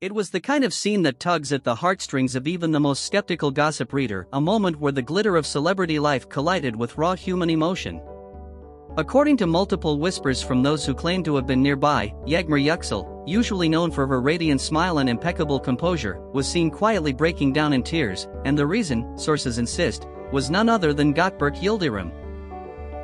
It was the kind of scene that tugs at the heartstrings of even the most skeptical gossip reader, a moment where the glitter of celebrity life collided with raw human emotion. According to multiple whispers from those who claim to have been nearby, Yağmur Yüksel, usually known for her radiant smile and impeccable composure, was seen quietly breaking down in tears, and the reason, sources insist, was none other than Gökberk Yıldırım.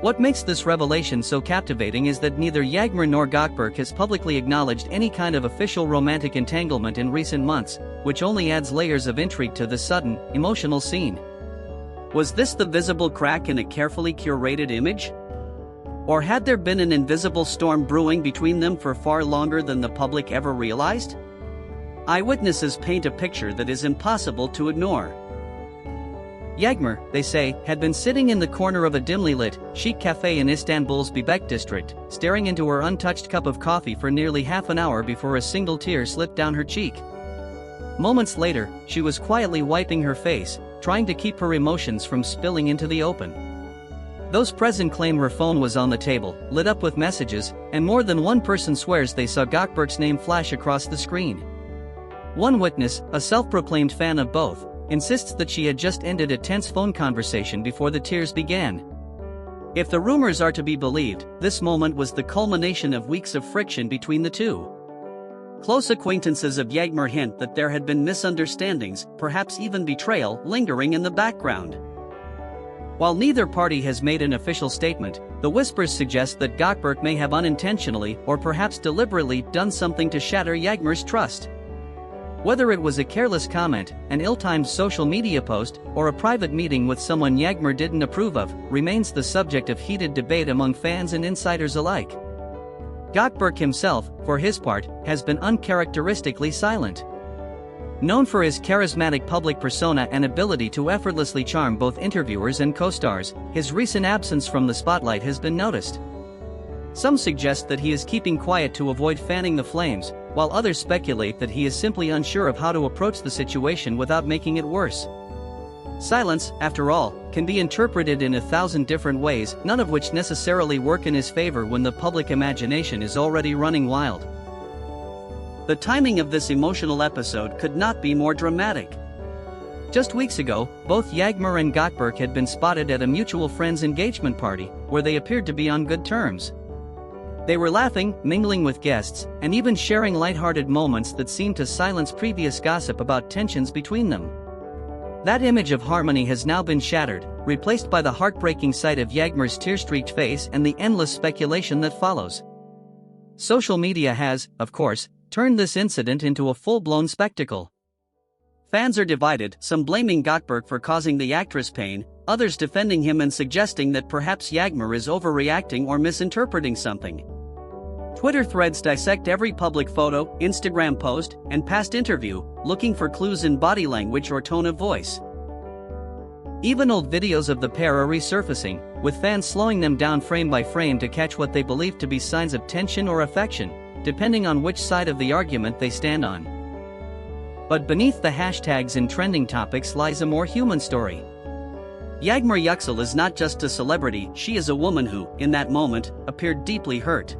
What makes this revelation so captivating is that neither Yağmur nor Gotber has publicly acknowledged any kind of official romantic entanglement in recent months, which only adds layers of intrigue to the sudden, emotional scene. Was this the visible crack in a carefully curated image? Or had there been an invisible storm brewing between them for far longer than the public ever realized? Eyewitnesses paint a picture that is impossible to ignore. Yağmur, they say, had been sitting in the corner of a dimly lit, chic cafe in Istanbul's Bebek district, staring into her untouched cup of coffee for nearly half an hour before a single tear slipped down her cheek. Moments later, she was quietly wiping her face, trying to keep her emotions from spilling into the open. Those present claim her phone was on the table, lit up with messages, and more than one person swears they saw Gökberk's name flash across the screen. One witness, a self-proclaimed fan of both, insists that she had just ended a tense phone conversation before the tears began. If the rumors are to be believed, this moment was the culmination of weeks of friction between the two. Close acquaintances of Yağmur hint that there had been misunderstandings, perhaps even betrayal, lingering in the background. While neither party has made an official statement, the whispers suggest that Gotber may have unintentionally or perhaps deliberately done something to shatter Yağmur's trust. Whether it was a careless comment, an ill-timed social media post, or a private meeting with someone Yağmur didn't approve of, remains the subject of heated debate among fans and insiders alike. Gotber himself, for his part, has been uncharacteristically silent. Known for his charismatic public persona and ability to effortlessly charm both interviewers and co-stars, his recent absence from the spotlight has been noticed. Some suggest that he is keeping quiet to avoid fanning the flames, while others speculate that he is simply unsure of how to approach the situation without making it worse. Silence, after all, can be interpreted in 1,000 different ways, none of which necessarily work in his favor when the public imagination is already running wild. The timing of this emotional episode could not be more dramatic. Just weeks ago, both Yağmur and Gotber had been spotted at a mutual friend's engagement party, where they appeared to be on good terms. They were laughing, mingling with guests, and even sharing lighthearted moments that seemed to silence previous gossip about tensions between them. That image of harmony has now been shattered, replaced by the heartbreaking sight of Yağmur's tear-streaked face and the endless speculation that follows. Social media has, of course, turned this incident into a full-blown spectacle. Fans are divided, some blaming Gotber for causing the actress pain, others defending him and suggesting that perhaps Yağmur is overreacting or misinterpreting something. Twitter threads dissect every public photo, Instagram post, and past interview, looking for clues in body language or tone of voice. Even old videos of the pair are resurfacing, with fans slowing them down frame by frame to catch what they believe to be signs of tension or affection, depending on which side of the argument they stand on. But beneath the hashtags and trending topics lies a more human story. Yağmur Yüksel is not just a celebrity, she is a woman who, in that moment, appeared deeply hurt.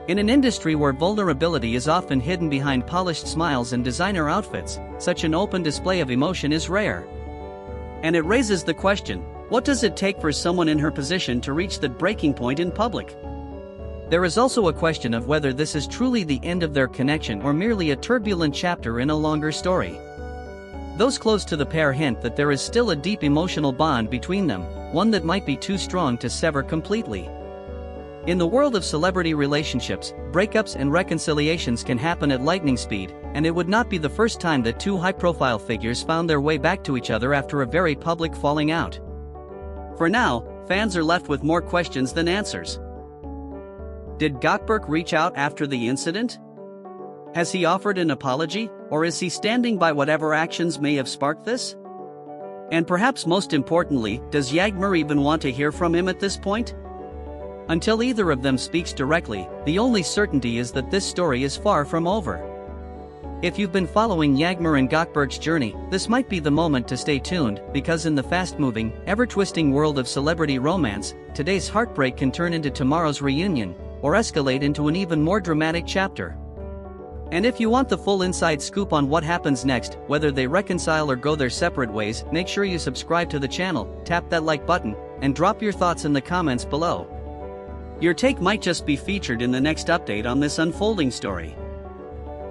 In an industry where vulnerability is often hidden behind polished smiles and designer outfits, such an open display of emotion is rare. And it raises the question, what does it take for someone in her position to reach that breaking point in public? There is also a question of whether this is truly the end of their connection or merely a turbulent chapter in a longer story. Those close to the pair hint that there is still a deep emotional bond between them, one that might be too strong to sever completely. In the world of celebrity relationships, breakups and reconciliations can happen at lightning speed, and it would not be the first time that two high-profile figures found their way back to each other after a very public falling out. For now, fans are left with more questions than answers. Did Gotber reach out after the incident? Has he offered an apology, or is he standing by whatever actions may have sparked this? And perhaps most importantly, does Yağmur even want to hear from him at this point? Until either of them speaks directly, the only certainty is that this story is far from over. If you've been following Yağmur and Gotber's journey, this might be the moment to stay tuned, because in the fast-moving, ever-twisting world of celebrity romance, today's heartbreak can turn into tomorrow's reunion, or escalate into an even more dramatic chapter. And if you want the full inside scoop on what happens next, whether they reconcile or go their separate ways, make sure you subscribe to the channel, tap that like button, and drop your thoughts in the comments below. Your take might just be featured in the next update on this unfolding story.